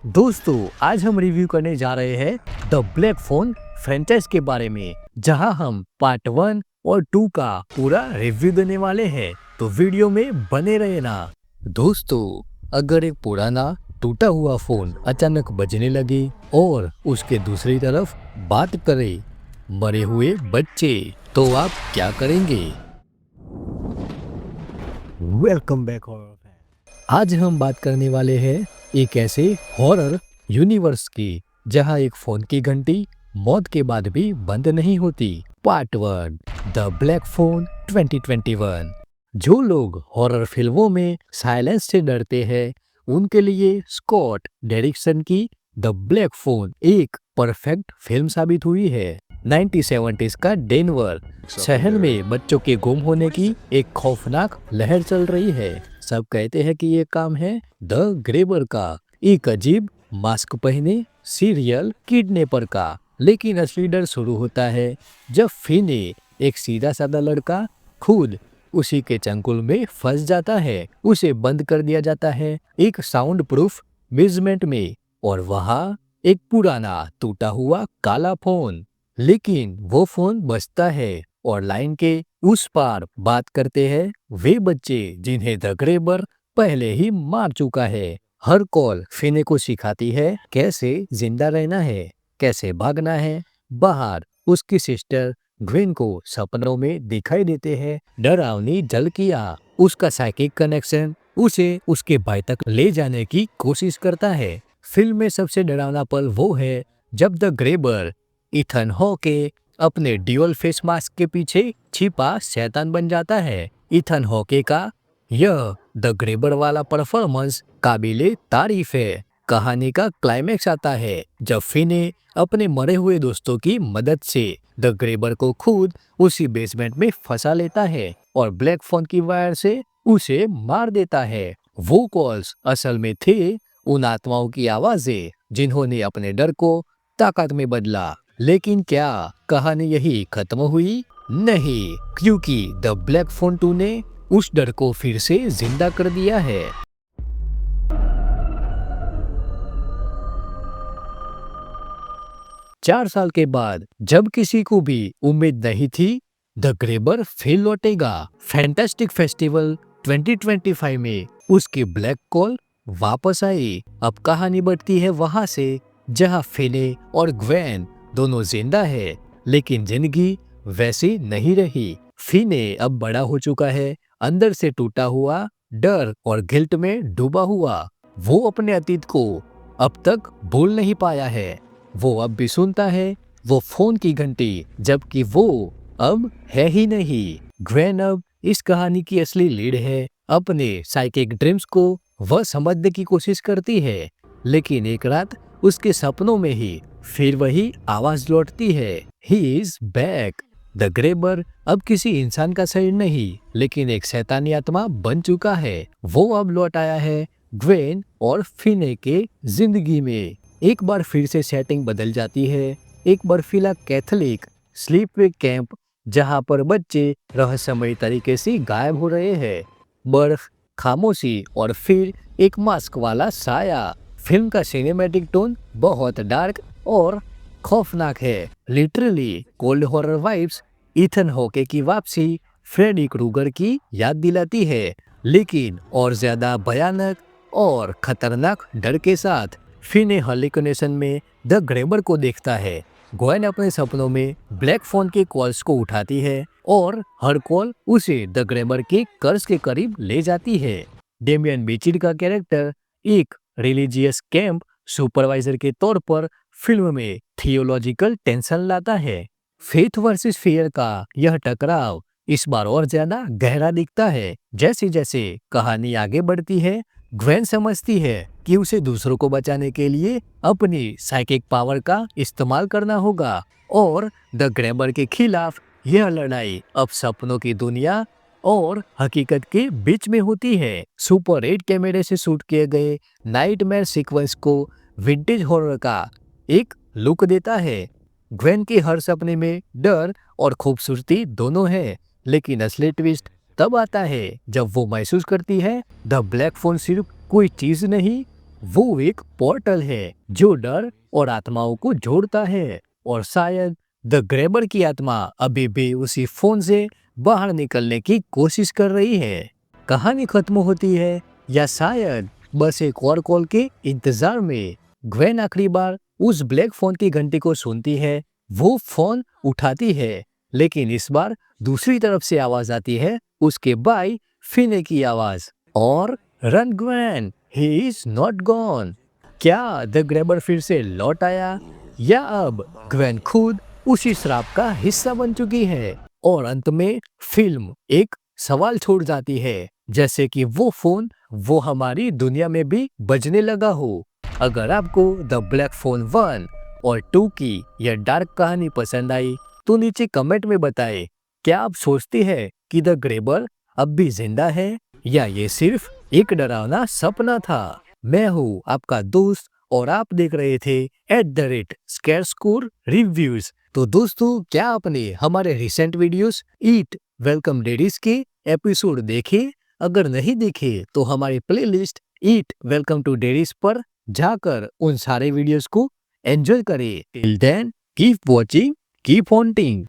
दोस्तों, आज हम रिव्यू करने जा रहे हैं द ब्लैक फोन फ्रेंचाइज के बारे में, जहां हम पार्ट 1 और 2 का पूरा रिव्यू देने वाले हैं। तो वीडियो में बने रहना। दोस्तों, अगर एक पुराना टूटा हुआ फोन अचानक बजने लगे और उसके दूसरी तरफ बात करे मरे हुए बच्चे, तो आप क्या करेंगे? Welcome back horror fan. आज हम बात करने वाले हैं एक ऐसे हॉरर यूनिवर्स की जहां एक फोन की घंटी मौत के बाद भी बंद नहीं होती। Part 1, the black phone 2021। जो लोग हॉरर फिल्मों में साइलेंस से डरते हैं, उनके लिए स्कॉट डेरिक्सन की द ब्लैक फोन एक परफेक्ट फिल्म साबित हुई है। 1970s का डेनवर शहर में बच्चों के गुम होने की एक खौफनाक लहर चल रही है। सब कहते हैं कि ये काम है द ग्रेबर का, एक अजीब मास्क पहने सीरियल किडनैपर का। लेकिन असली डर शुरू होता है जब फिने, एक सीधा साधा लड़का, खुद उसी के चंगुल में फंस जाता है। उसे बंद कर दिया जाता है एक साउंड प्रूफ बेसमेंट में, और वहाँ एक पुराना टूटा हुआ काला फोन। लेकिन वो फोन बजता है और लाइन के उस पार बात करते हैं वे बच्चे जिन्हें द ग्रेबर पहले ही मार चुका है। हर कॉल फिने को सिखाती है कैसे जिंदा रहना है, कैसे भागना है बाहर। उसकी सिस्टर ग्वेन को सपनों में दिखाई देते हैं डरावनी झलकियां। उसका साइकिक कनेक्शन उसे उसके भाई तक ले जाने की कोशिश करता है। फिल्म में सबसे डरावना पल वो है जब द ग्रेबर इथन हॉके अपने ड्यूअल फेस मास्क के पीछे छिपा शैतान बन जाता है। इथन हॉके का यह द ग्रेबर वाला परफॉर्मेंस काबिले तारीफ है। कहानी का क्लाइमैक्स आता है जब फिने अपने मरे हुए दोस्तों की मदद से द ग्रेबर को खुद उसी बेसमेंट में फंसा लेता है और ब्लैक फोन की वायर से उसे मार देता है। वो कॉल्स असल में थे उन आत्माओं की आवाजें जिन्होंने अपने डर को ताकत में बदला। लेकिन क्या कहानी यही खत्म हुई? नहीं, क्योंकि द ब्लैक फोन 2 ने उस डर को फिर से जिंदा कर दिया है। चार साल के बाद जब किसी को भी उम्मीद नहीं थी द ग्रेबर फिर लौटेगा। फैंटास्टिक फेस्टिवल 2025 में उसकी ब्लैक कॉल वापस आई। अब कहानी बढ़ती है वहां से जहां फिने और ग्वेन दोनों जिंदा है, लेकिन जिंदगी वैसी नहीं रही। फिने अब बड़ा हो चुका है, अंदर से टूटा हुआ, डर और गिल्ट में डूबा हुआ। वो अपने अतीत को अब तक भूल नहीं पाया है। वो अब भी सुनता है वो फोन की घंटी, जबकि वो अब है ही नहीं। ग्वेन अब इस कहानी की असली लीड है। अपने साइकिक ड्रीम्स को वह समझने की कोशिश करती है, लेकिन एक रात उसके सपनों में ही फिर वही आवाज लौटती है, ही इज बैक। द ग्रेबर अब किसी इंसान का शरीर नहीं, लेकिन एक शैतानी आत्मा बन चुका है। वो अब लौट आया है ग्वेन और फिने के जिंदगी में। एक बार फिर से सेटिंग बदल जाती है। एक बर्फीला कैथोलिक स्लीपवेक कैंप, जहां पर बच्चे रहस्यमयी तरीके से गायब हो रहे हैं। बर्फ, खामोशी और फिर एक मास्क वाला साया। फिल्म का सिनेमैटिक टोन बहुत डार्क और खौफनाक है। Literally cold horror vibes. Ethan Hawke की वापसी फ्रेडी क्रूगर की याद दिलाती है, लेकिन और ज्यादा भयानक और खतरनाक डर के साथ। फिने हॉलिकुनेशन में द ग्रेबर को देखता है। ग्वेन अपने सपनों में ब्लैक फोन के कॉल्स को उठाती है और हर कॉल उसे द ग्रेबर के कर्ज के करीब ले जाती है। डेमियन बिचिड का कैरेक्टर एक रिलीजियस कैंप सुपरवाइजर के तौर पर फिल्म में थियोलॉजिकल टेंशन लाता है। फेथ वर्सेस फियर का यह टकराव इस बार और ज्यादा गहरा दिखता है। जैसे जैसे कहानी आगे बढ़ती है, ग्वेन समझती है कि उसे दूसरों को बचाने के लिए अपनी साइकिक पावर का इस्तेमाल करना होगा, और द ग्रेबर के खिलाफ यह लड़ाई अब सपनों की दुनिया और हकीकत के बीच में होती है। सुपर 8 कैमरे से शूट किए गए नाइटमेयर सीक्वेंस को विंटेज हॉरर का एक लुक देता है। ग्वेन के हर सपने में डर और खूबसूरती दोनों है, लेकिन असली ट्विस्ट तब आता है जब वो महसूस करती है द ब्लैक फोन सिर्फ कोई चीज नहीं, वो एक पोर्टल है जो डर और आत्माओं को जोड़ता है, और शायद द ग्रैबर की आत्मा अभी भी उसी फोन से बाहर निकलने की कोशिश कर रही है। कहानी खत्म होती है या शायद बस एक और कॉल के इंतजार में। ग्वेन आखिरी बार उस ब्लैक फोन की घंटी को सुनती है। वो फोन उठाती है, लेकिन इस बार दूसरी तरफ से आवाज आती है, उसके भाई फिने की आवाज। और run Gwen, he is not gone. क्या द ग्रैबर फिर से लौट आया, या अब ग्वेन खुद उसी श्राप का हिस्सा बन चुकी है? और अंत में फिल्म एक सवाल छोड़ जाती है, जैसे कि वो फोन वो हमारी दुनिया में भी बजने लगा हो। अगर आपको द ब्लैक फोन 1 और 2 की यह डार्क कहानी पसंद आई तो नीचे कमेंट में बताएं। क्या आप सोचते हैं कि द ग्रैबर अब भी जिंदा है, या ये सिर्फ एक डरावना सपना था? मैं हूँ आपका दोस्त और आप देख रहे थे @ScareScore रिव्यूज। तो दोस्तों, क्या आपने हमारे recent videos eat welcome daddies के एपिसोड देखे? अगर नहीं देखे तो हमारी playlist eat welcome to daddies पर जाकर उन सारे वीडियोस को एंजॉय करें। Till then keep watching, keep haunting.